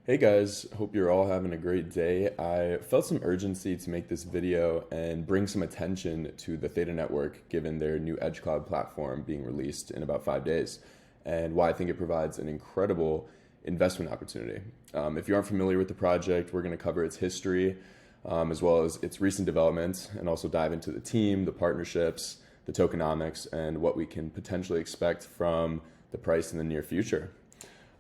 Hey guys, hope you're all having a great day. I felt some urgency to make this video and bring some attention to the Theta Network given their new EdgeCloud platform being released in about 5 days, and why I think it provides an incredible investment opportunity. If you aren't familiar with the project, we're going to cover its history as well as its recent developments, and also dive into the team, the partnerships, the tokenomics, and what we can potentially expect from the price in the near future.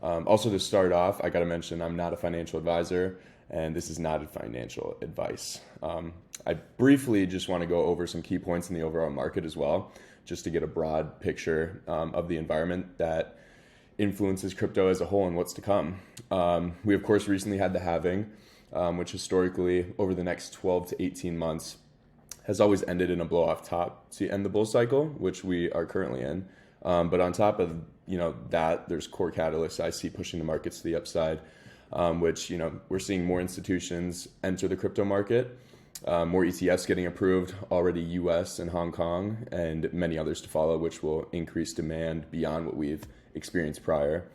Also, to start off, I got to mention I'm not a financial advisor, and this is not a financial advice. I briefly just want to go over some key points in the overall market as well, just to get a broad picture of the environment that influences crypto as a whole and what's to come. We, of course, recently had the halving, which historically, over the next 12 to 18 months, has always ended in a blow-off top to end the bull cycle, which we are currently in. But on top of that, there's core catalysts I see pushing the markets to the upside, which we're seeing more institutions enter the crypto market, more ETFs getting approved already, US and Hong Kong, and many others to follow, which will increase demand beyond what we've experienced prior.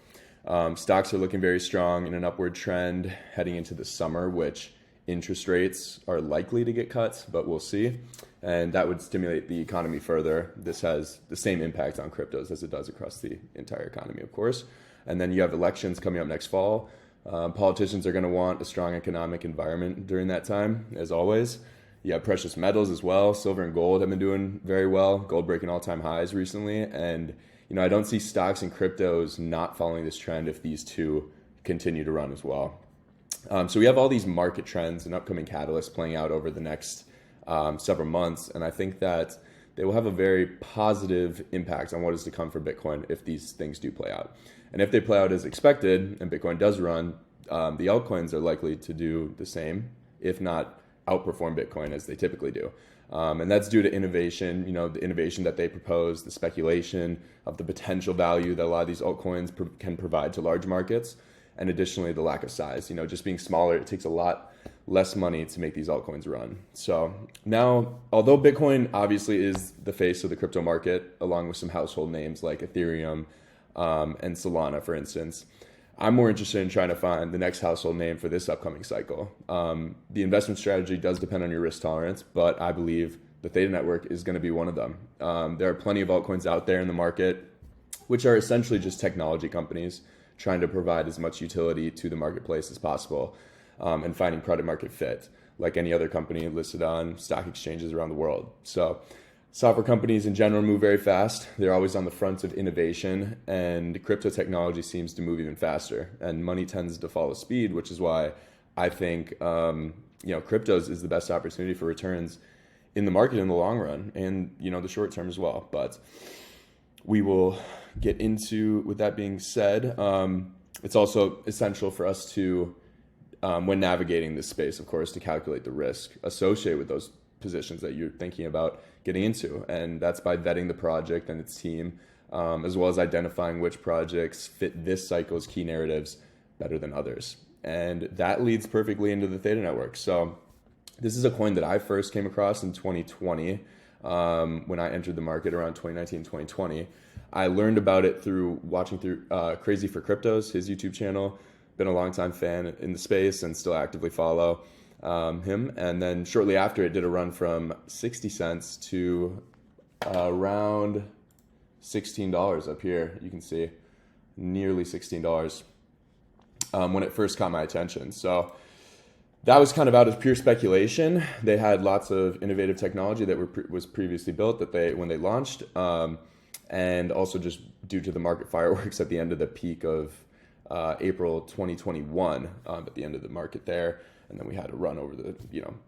Stocks are looking very strong in an upward trend heading into the summer, which interest rates are likely to get cut, but we'll see. And that would stimulate the economy further. This has the same impact on cryptos as it does across the entire economy, of course. And then you have elections coming up next fall. Politicians are going to want a strong economic environment during that time, as always. You have precious metals as well. Silver and gold have been doing very well. Gold breaking all-time highs recently. And I don't see stocks and cryptos not following this trend if these two continue to run as well. So we have all these market trends and upcoming catalysts playing out over the next several months, and I think that they will have a very positive impact on what is to come for Bitcoin if these things do play out. And if they play out as expected and Bitcoin does run, the altcoins are likely to do the same, if not outperform Bitcoin as they typically do. And that's due to innovation, the innovation that they propose, the speculation of the potential value that a lot of these altcoins can provide to large markets. And additionally, the lack of size, just being smaller, it takes a lot less money to make these altcoins run. So now, although Bitcoin obviously is the face of the crypto market, along with some household names like Ethereum and Solana, for instance, I'm more interested in trying to find the next household name for this upcoming cycle. The investment strategy does depend on your risk tolerance, but I believe the Theta Network is going to be one of them. There are plenty of altcoins out there in the market, which are essentially just technology companies trying to provide as much utility to the marketplace as possible, and finding product market fit like any other company listed on stock exchanges around the world. So software companies in general move very fast. They're always on the front of innovation, and crypto technology seems to move even faster, and money tends to follow speed, which is why I think cryptos is the best opportunity for returns in the market in the long run, and the short term as well. But we will get into, with that being said, it's also essential for us to, when navigating this space, of course, to calculate the risk associated with those positions that you're thinking about getting into. And that's by vetting the project and its team, as well as identifying which projects fit this cycle's key narratives better than others. And that leads perfectly into the Theta Network. So this is a coin that I first came across in 2020, when I entered the market around 2019, 2020. I learned about it through watching Crazy for Cryptos, his YouTube channel. Been a longtime fan in the space and still actively follow him. And then shortly after, it did a run from 60 cents to around $16 up here. You can see nearly $16 when it first caught my attention. So that was kind of out of pure speculation. They had lots of innovative technology that was previously built when they launched, and also just due to the market fireworks at the end of the peak of April 2021, at the end of the market there, and then we had a run over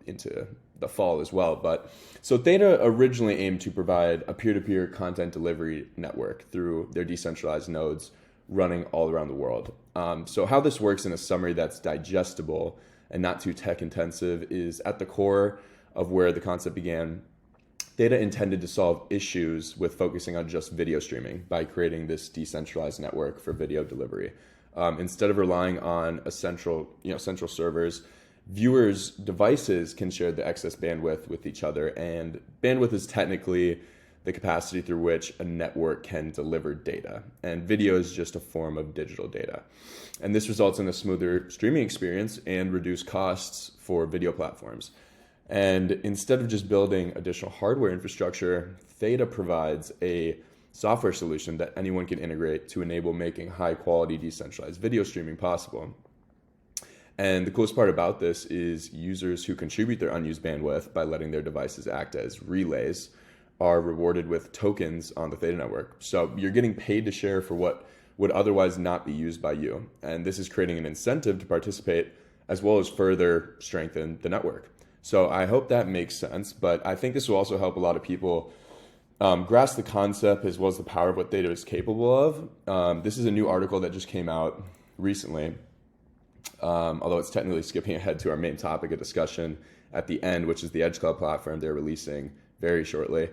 into the fall as well. But so Theta originally aimed to provide a peer-to-peer content delivery network through their decentralized nodes running all around the world. So how this works in a summary that's digestible and not too tech intensive is at the core of where the concept began. Theta intended to solve issues with focusing on just video streaming by creating this decentralized network for video delivery. Instead of relying on central servers, viewers' devices can share the excess bandwidth with each other, and bandwidth is technically the capacity through which a network can deliver data. And video is just a form of digital data. And this results in a smoother streaming experience and reduced costs for video platforms. And instead of just building additional hardware infrastructure, Theta provides a software solution that anyone can integrate to enable making high quality decentralized video streaming possible. And the coolest part about this is users who contribute their unused bandwidth by letting their devices act as relays are rewarded with tokens on the Theta network. So you're getting paid to share for what would otherwise not be used by you. And this is creating an incentive to participate as well as further strengthen the network. So I hope that makes sense, but I think this will also help a lot of people grasp the concept as well as the power of what Theta is capable of. This is a new article that just came out recently. Although it's technically skipping ahead to our main topic of discussion at the end, which is the EdgeCloud platform they're releasing very shortly.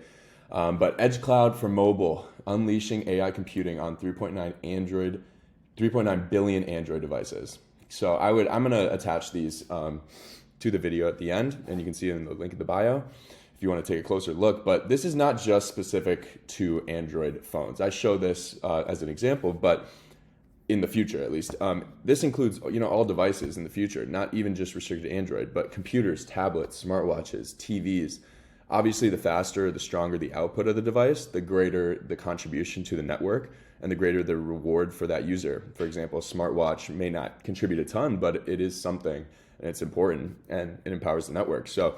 But EdgeCloud for mobile, unleashing AI computing on 3.9 billion Android devices. So I'm going to attach these to the video at the end, and you can see it in the link in the bio if you want to take a closer look. But this is not just specific to Android phones. I show this as an example, but in the future, at least. This includes, all devices in the future, not even just restricted to Android, but computers, tablets, smartwatches, TVs. Obviously, the faster, the stronger the output of the device, the greater the contribution to the network, and the greater the reward for that user. For example, a smartwatch may not contribute a ton, but it is something, and it's important, and it empowers the network. So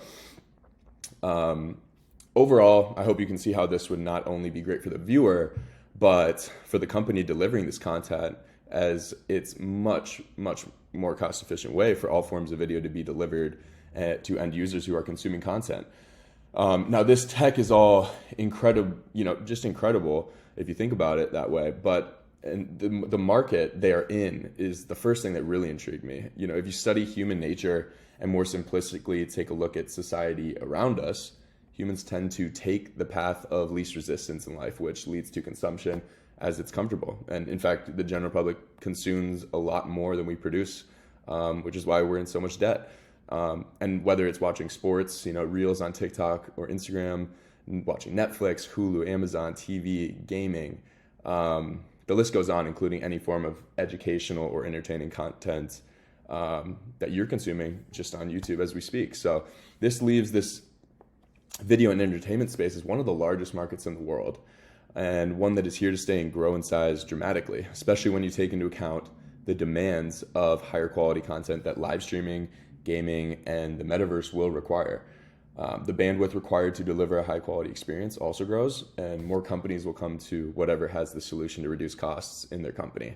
overall, I hope you can see how this would not only be great for the viewer, but for the company delivering this content, as it's much, much more cost-efficient way for all forms of video to be delivered to end users who are consuming content. Now, this tech is all incredible, just incredible if you think about it that way. But the market they are in is the first thing that really intrigued me. If you study human nature and more simplistically take a look at society around us, humans tend to take the path of least resistance in life, which leads to consumption as it's comfortable. And in fact, the general public consumes a lot more than we produce, which is why we're in so much debt. And whether it's watching sports, reels on TikTok or Instagram, watching Netflix, Hulu, Amazon, TV, gaming, the list goes on, including any form of educational or entertaining content that you're consuming just on YouTube as we speak. So this leaves this video and entertainment space as one of the largest markets in the world, and one that is here to stay and grow in size dramatically, especially when you take into account the demands of higher quality content that live streaming, gaming, and the metaverse will require. The bandwidth required to deliver a high quality experience also grows, and more companies will come to whatever has the solution to reduce costs in their company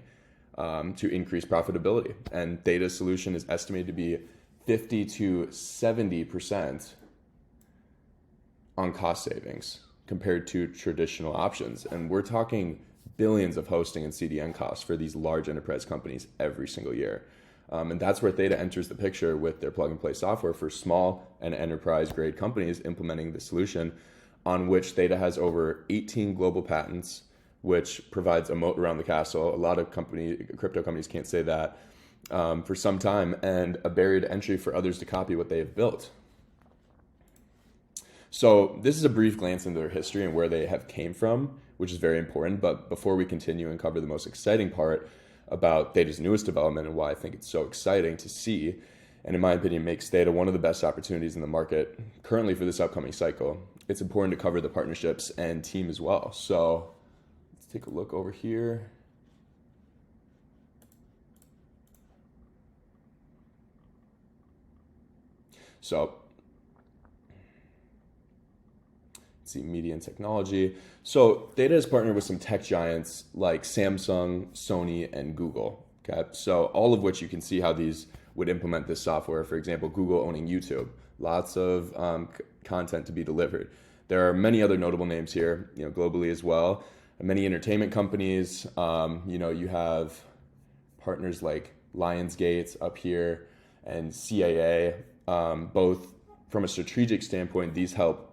to increase profitability. And Theta's solution is estimated to be 50 to 70% on cost savings compared to traditional options. And we're talking billions of hosting and CDN costs for these large enterprise companies every single year. And that's where Theta enters the picture with their plug-and-play software for small and enterprise-grade companies implementing the solution, on which Theta has over 18 global patents, which provides a moat around the castle. A lot of crypto companies can't say that for some time, and a barrier to entry for others to copy what they have built. So this is a brief glance into their history and where they have came from, which is very important. But before we continue and cover the most exciting part about Theta's newest development and why I think it's so exciting to see, and in my opinion makes Theta one of the best opportunities in the market currently for this upcoming cycle, it's important to cover the partnerships and team as well. So let's take a look over here. So let's see, media and technology. So Theta has partnered with some tech giants like Samsung, Sony, and Google. Okay, so all of which you can see how these would implement this software. For example, Google owning YouTube, lots of content to be delivered. There are many other notable names here, globally as well. Many entertainment companies. You have partners like Lionsgate up here and CAA. Both from a strategic standpoint, these help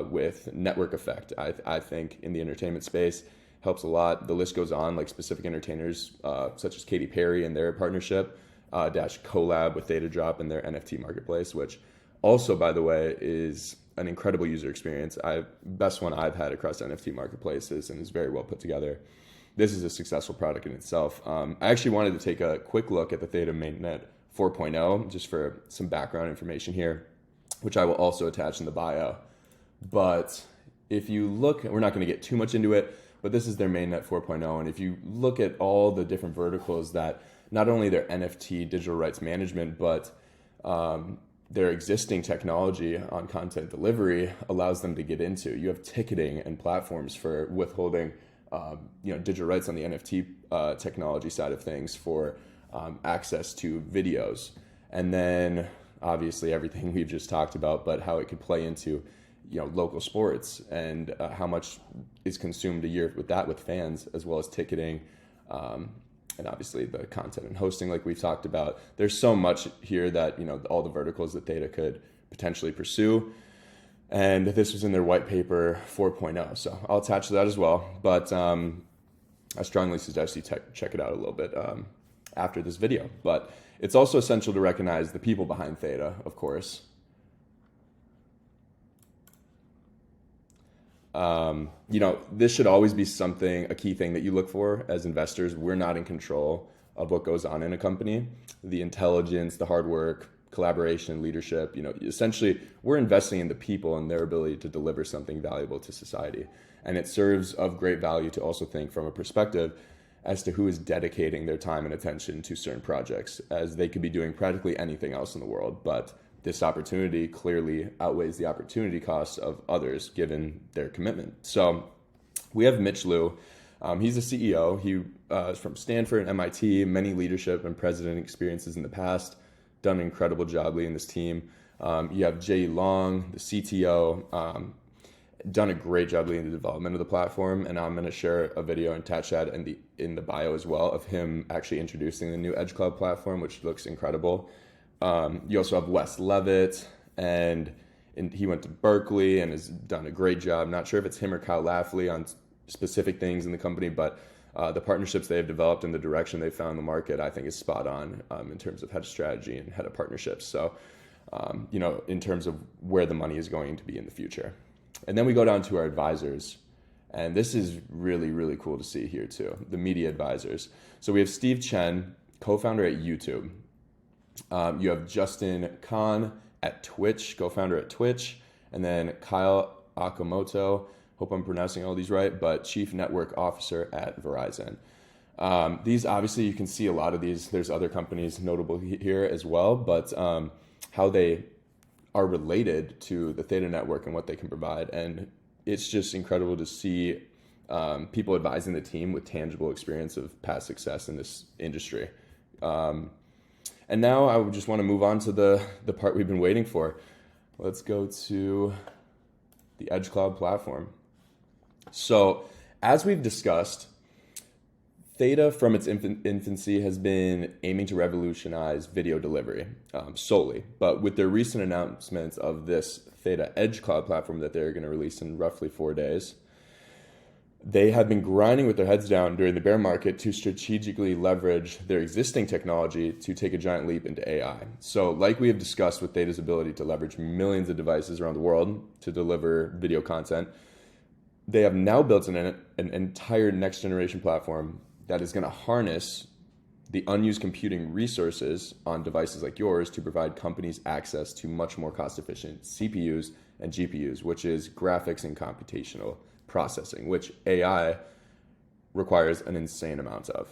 with network effect. I think in the entertainment space helps a lot. The list goes on, like specific entertainers such as Katy Perry and their partnership, Dash collab with Theta Drop and their NFT marketplace, which also, by the way, is an incredible user experience. Best one I've had across NFT marketplaces, and is very well put together. This is a successful product in itself. I actually wanted to take a quick look at the Theta Mainnet 4.0 just for some background information here, which I will also attach in the bio. But if you look, we're not going to get too much into it, but this is their mainnet 4.0. And if you look at all the different verticals that not only their NFT digital rights management, but their existing technology on content delivery allows them to get into. You have ticketing and platforms for withholding digital rights on the NFT technology side of things for access to videos. And then obviously everything we've just talked about, but how it could play into local sports and how much is consumed a year with fans, as well as ticketing, and obviously the content and hosting like we've talked about. There's so much here that all the verticals that Theta could potentially pursue, and this was in their white paper 4.0, so I'll attach that as well. But I strongly suggest you check it out a little bit after this video. But it's also essential to recognize the people behind Theta, of course. This should always be a key thing that you look for as investors. We're not in control of what goes on in a company. The intelligence, the hard work, collaboration, leadership, essentially we're investing in the people and their ability to deliver something valuable to society. And it serves of great value to also think from a perspective as to who is dedicating their time and attention to certain projects, as they could be doing practically anything else in the world. But this opportunity clearly outweighs the opportunity cost of others given their commitment. So we have Mitch Liu. He's a CEO. He is from Stanford and MIT, many leadership and president experiences in the past, done an incredible job leading this team. You have Jay Long, the CTO, done a great job leading the development of the platform. And I'm going to share a video and attach that in the bio as well of him actually introducing the new EdgeCloud platform, which looks incredible. You also have Wes Levitt, and he went to Berkeley and has done a great job. Not sure if it's him or Kyle Lafley on specific things in the company, but the partnerships they have developed and the direction they've found in the market, I think, is spot on in terms of head of strategy and head of partnerships. So, in terms of where the money is going to be in the future. And then we go down to our advisors. And this is really, really cool to see here too, the media advisors. So we have Steve Chen, co-founder at YouTube. You have Justin Kahn at Twitch, co-founder at Twitch, and then Kyle Akamoto, hope I'm pronouncing all these right, but Chief Network Officer at Verizon. These, obviously, you can see a lot of these. There's other companies notable here as well, but how they are related to the Theta Network and what they can provide. And it's just incredible to see people advising the team with tangible experience of past success in this industry. And now I would just want to move on to the part we've been waiting for. Let's go to the EdgeCloud platform. So as we've discussed, Theta from its infancy has been aiming to revolutionize video delivery solely. But with their recent announcements of this Theta EdgeCloud platform that they're going to release in roughly 4 days, they have been grinding with their heads down during the bear market to strategically leverage their existing technology to take a giant leap into AI. So like we have discussed with Theta's ability to leverage millions of devices around the world to deliver video content, they have now built an entire next generation platform that is going to harness the unused computing resources on devices like yours to provide companies access to much more cost-efficient CPUs and GPUs, which is graphics and computational processing, which AI requires an insane amount of.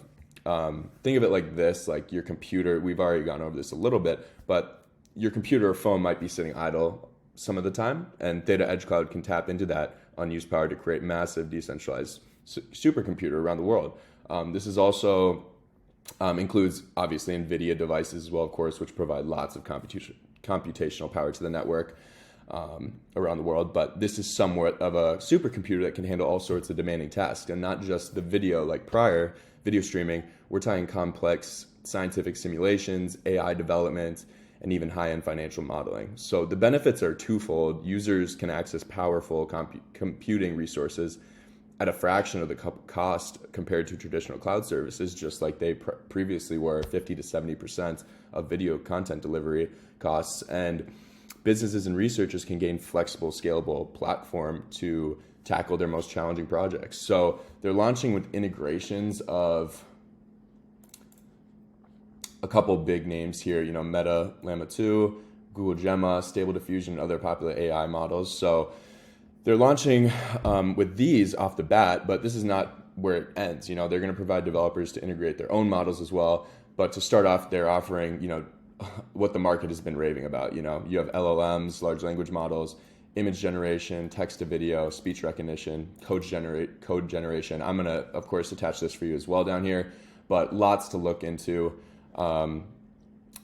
Think of it like this, like your computer, we've already gone over this a little bit, but your computer or phone might be sitting idle some of the time, and Theta EdgeCloud can tap into that unused power to create massive decentralized supercomputer around the world. This is also includes obviously NVIDIA devices as well, of course, which provide lots of computational power to the network around the world. But this is somewhat of a supercomputer that can handle all sorts of demanding tasks, and not just the video like prior video streaming. We're talking complex scientific simulations, AI development, and even high-end financial modeling. So the benefits are twofold. Users can access powerful computing resources at a fraction of the cost compared to traditional cloud services, just like they previously were 50 to 70% of video content delivery costs. And businesses and researchers can gain flexible, scalable platform to tackle their most challenging projects. So they're launching with integrations of a couple big names here, Meta, Llama 2, Google Gemma, Stable Diffusion, and other popular AI models. So they're launching with these off the bat, but this is not where it ends. They're going to provide developers to integrate their own models as well. But to start off, they're offering, what the market has been raving about. You have LLMs, large language models, image generation, text to video, speech recognition, code generation. I'm going to, of course, attach this for you as well down here, but lots to look into.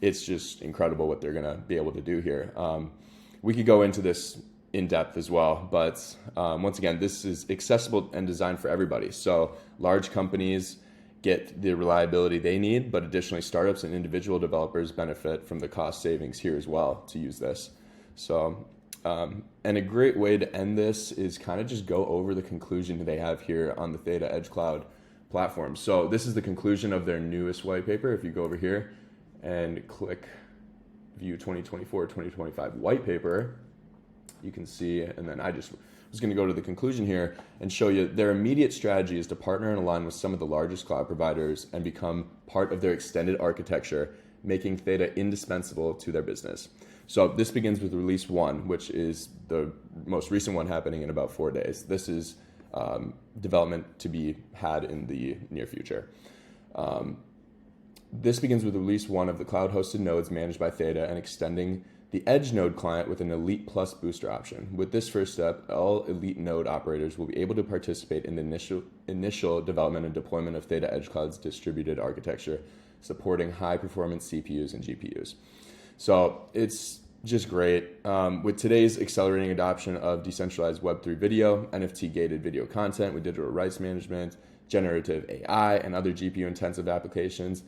It's just incredible what they're going to be able to do here. We could go into this in depth as well, but once again, this is accessible and designed for everybody. So large companies get the reliability they need, but additionally startups and individual developers benefit from the cost savings here as well to use this. So, and a great way to end this is kind of just go over the conclusion they have here on the Theta EdgeCloud platform. So this is the conclusion of their newest white paper. If you go over here and click view 2024-2025 white paper, you can see, and then I just was going to go to the conclusion here and show you their immediate strategy is to partner and align with some of the largest cloud providers and become part of their extended architecture, making Theta indispensable to their business. So this begins with release 1, which is the most recent one happening in about 4 days. This is development to be had in the near future. This begins with release 1 of the cloud-hosted nodes managed by Theta and extending the Edge node client with an Elite Plus booster option. With this first step, all Elite node operators will be able to participate in the initial development and deployment of Theta EdgeCloud's distributed architecture, supporting high-performance CPUs and GPUs. So it's just great. With today's accelerating adoption of decentralized Web3 video, NFT-gated video content with digital rights management, generative AI, and other GPU-intensive applications,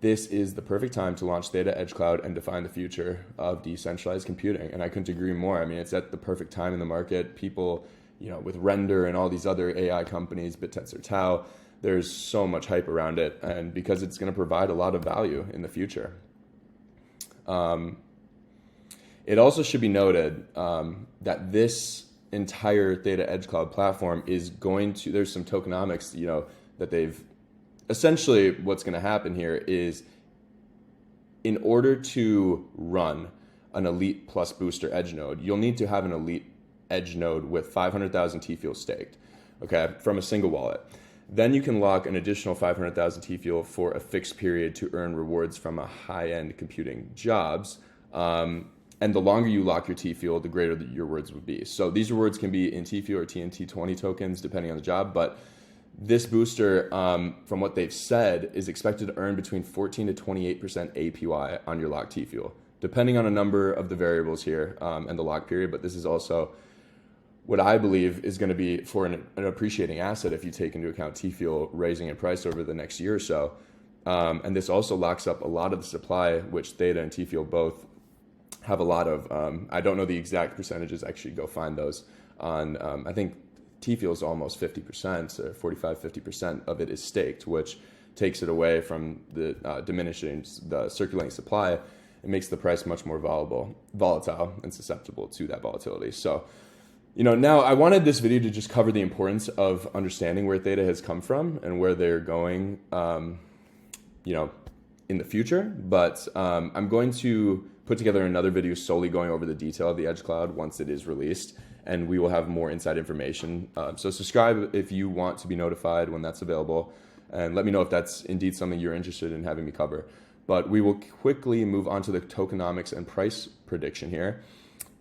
this is the perfect time to launch Theta EdgeCloud and define the future of decentralized computing. And I couldn't agree more. I mean, it's at the perfect time in the market. People, with Render and all these other AI companies, BitTensor Tau, there's so much hype around it. And because it's going to provide a lot of value in the future. It also should be noted that this entire Theta EdgeCloud platform is going to, there's some tokenomics, that they've, essentially what's going to happen here is in order to run an Elite Plus Booster Edge node, you'll need to have an Elite Edge node with 500,000 T-Fuel staked, okay, from a single wallet. Then you can lock an additional 500,000 T-Fuel for a fixed period to earn rewards from a high-end computing jobs. And the longer you lock your T-Fuel, the greater your rewards would be. So these rewards can be in T-Fuel or TNT20 tokens, depending on the job, but this booster, from what they've said, is expected to earn between 14 to 28% APY on your locked T-Fuel, depending on a number of the variables here and the lock period. But this is also what I believe is going to be for an appreciating asset if you take into account T-Fuel raising in price over the next year or so. And this also locks up a lot of the supply, which Theta and T-Fuel both have a lot of. I don't know the exact percentages. Actually, go find those on, I think, T-Fuel is almost 50%, or 45-50% of it is staked, which takes it away from the diminishing the circulating supply. It makes the price much more volatile and susceptible to that volatility. So, now I wanted this video to just cover the importance of understanding where Theta has come from and where they're going, in the future. But I'm going to put together another video solely going over the detail of the EdgeCloud once it is released, and we will have more inside information. So subscribe if you want to be notified when that's available, and let me know if that's indeed something you're interested in having me cover. But we will quickly move on to the tokenomics and price prediction here.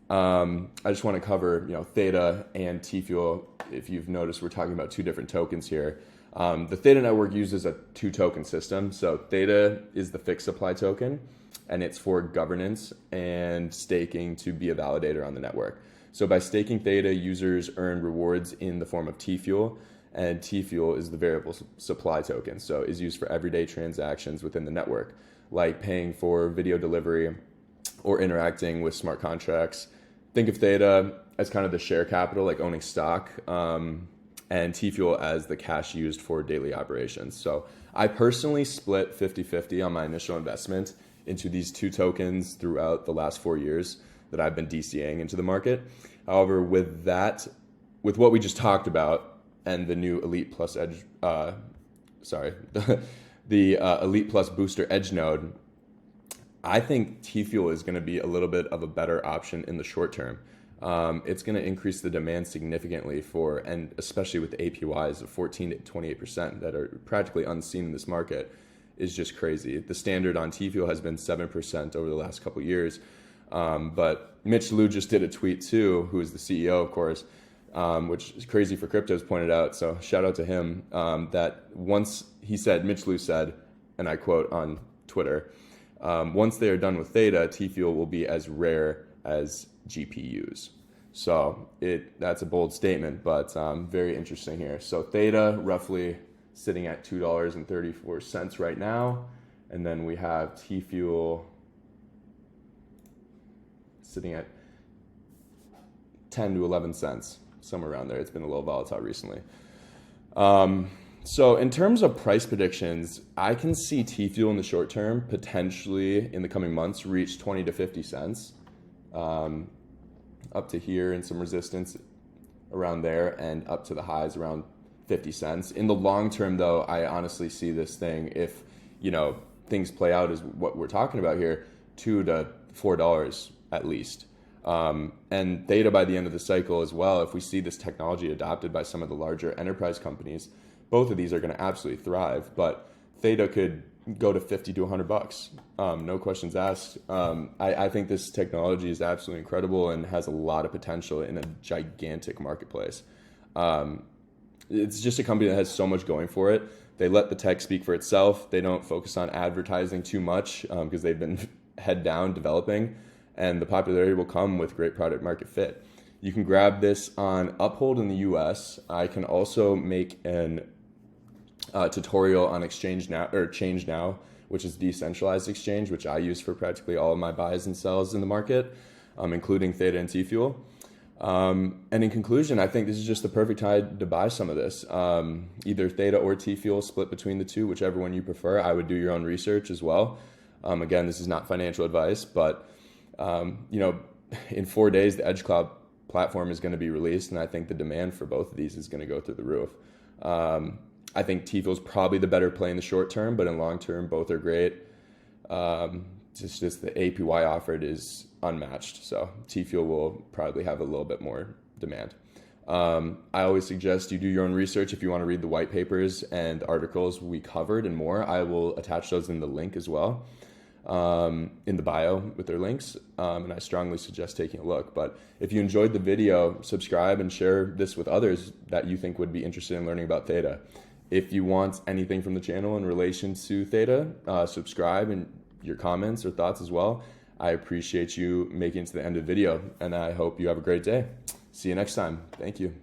I just want to cover, Theta and T-Fuel. If you've noticed, we're talking about two different tokens here. The Theta network uses a 2-token system. So Theta is the fixed supply token, and it's for governance and staking to be a validator on the network. So by staking Theta, users earn rewards in the form of T-Fuel, and T-Fuel is the variable supply token, so is used for everyday transactions within the network, like paying for video delivery or interacting with smart contracts. Think of Theta as kind of the share capital, like owning stock, and T-Fuel as the cash used for daily operations. So I personally split 50-50 on my initial investment into these two tokens throughout the last 4 years that I've been DCAing into the market. However, with what we just talked about and the new Elite Plus Edge, the Elite Plus Booster Edge node, I think T-Fuel is going to be a little bit of a better option in the short term. It's going to increase the demand significantly and especially with the APYs of 14 to 28% that are practically unseen in this market is just crazy. The standard on T-Fuel has been 7% over the last couple of years. But Mitch Liu just did a tweet too, who is the CEO, of course, which is crazy for cryptos, pointed out. So shout out to him, that once Mitch Liu said, and I quote on Twitter, once they are done with Theta, T-Fuel will be as rare as GPUs. So that's a bold statement, but very interesting here. So Theta roughly sitting at $2.34 right now. And then we have T-Fuel sitting at 10 to 11 cents, somewhere around there. It's been a little volatile recently. So in terms of price predictions, I can see T-Fuel in the short term potentially in the coming months reach 20 to 50 cents. Up to here and some resistance around there and up to the highs around 50 cents. In the long term though, I honestly see this thing, if things play out as what we're talking about here, $2 to $4 at least. And Theta by the end of the cycle as well, if we see this technology adopted by some of the larger enterprise companies, both of these are going to absolutely thrive, but Theta could go to 50 to $100. No questions asked. I think this technology is absolutely incredible and has a lot of potential in a gigantic marketplace. It's just a company that has so much going for it. They let the tech speak for itself. They don't focus on advertising too much because they've been head down developing, and the popularity will come with great product market fit. You can grab this on Uphold in the US. I can also make an tutorial on Change Now, which is decentralized exchange, which I use for practically all of my buys and sells in the market, including Theta and T-Fuel. And in conclusion, I think this is just the perfect time to buy some of this. Either Theta or T-Fuel, split between the two, whichever one you prefer. I would do your own research as well. Again, this is not financial advice, but in 4 days, the EdgeCloud platform is going to be released, and I think the demand for both of these is going to go through the roof. I think T-Fuel is probably the better play in the short term, but in long term, both are great. Just the APY offered is unmatched, so T-Fuel will probably have a little bit more demand. I always suggest you do your own research. If you want to read the white papers and articles we covered and more, I will attach those in the link as well, in the bio with their links, and I strongly suggest taking a look. But if you enjoyed the video, subscribe and share this with others that you think would be interested in learning about Theta. If you want anything from the channel in relation to Theta, subscribe and your comments or thoughts as well. I appreciate you making it to the end of the video, and I hope you have a great day. See you next time. Thank you.